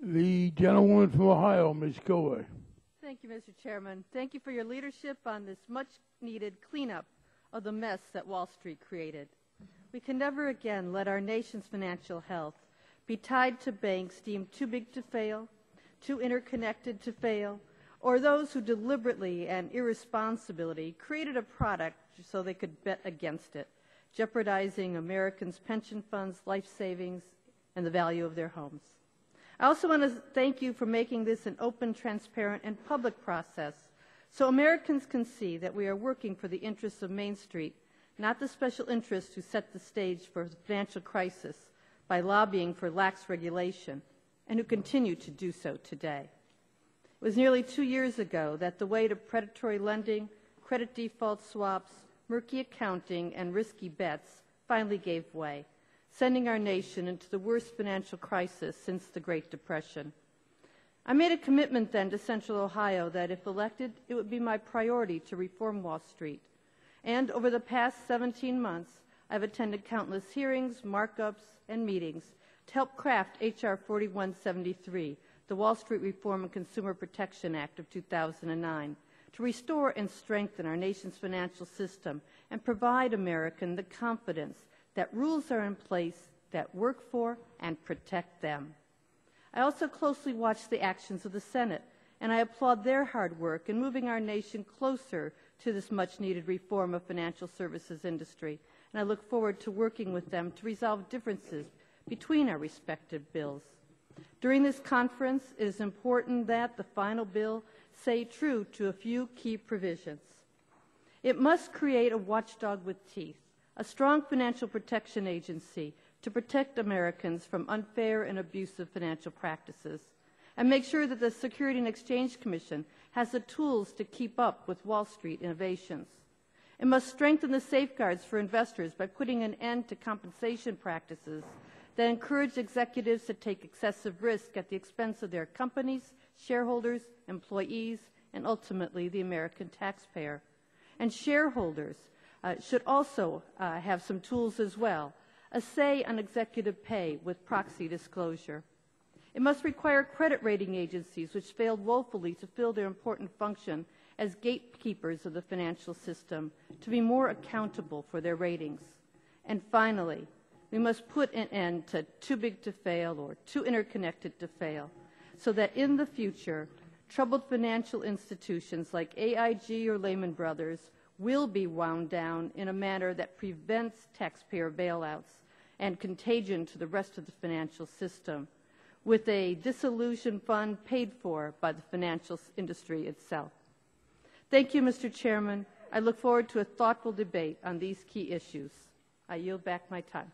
The gentlewoman from Ohio, Ms. Kilroy. Thank you, Mr. Chairman. Thank you for your leadership on this much-needed cleanup of the mess that Wall Street created. We can never again let our nation's financial health be tied to banks deemed too big to fail, too interconnected to fail, or those who deliberately and irresponsibly created a product so they could bet against it, jeopardizing Americans' pension funds, life savings, and the value of their homes. I also want to thank you for making this an open, transparent, and public process so Americans can see that we are working for the interests of Main Street, not the special interests who set the stage for the financial crisis by lobbying for lax regulation and who continue to do so today. It was nearly 2 years ago that the weight of predatory lending, credit default swaps, murky accounting, and risky bets finally gave way, sending our nation into the worst financial crisis since the Great Depression. I made a commitment then to Central Ohio that if elected, it would be my priority to reform Wall Street. And over the past 17 months, I've attended countless hearings, markups, and meetings to help craft H.R. 4173, the Wall Street Reform and Consumer Protection Act of 2009, to restore and strengthen our nation's financial system and provide Americans the confidence that rules are in place that work for and protect them. I also closely watch the actions of the Senate, and I applaud their hard work in moving our nation closer to this much-needed reform of financial services industry, and I look forward to working with them to resolve differences between our respective bills. During this conference, it is important that the final bill stay true to a few key provisions. It must create a watchdog with teeth, a strong financial protection agency to protect Americans from unfair and abusive financial practices, and make sure that the Securities and Exchange Commission has the tools to keep up with Wall Street innovations. It must strengthen the safeguards for investors by putting an end to compensation practices that encourage executives to take excessive risk at the expense of their companies, shareholders, employees, and ultimately the American taxpayer. And shareholders should also have some tools as well, a say on executive pay with proxy disclosure. It must require credit rating agencies, which failed woefully to fill their important function as gatekeepers of the financial system, to be more accountable for their ratings. And finally, we must put an end to too big to fail or too interconnected to fail, so that in the future, troubled financial institutions like AIG or Lehman Brothers will be wound down in a manner that prevents taxpayer bailouts and contagion to the rest of the financial system, with a dissolution fund paid for by the financial industry itself. Thank you, Mr. Chairman. I look forward to a thoughtful debate on these key issues. I yield back my time.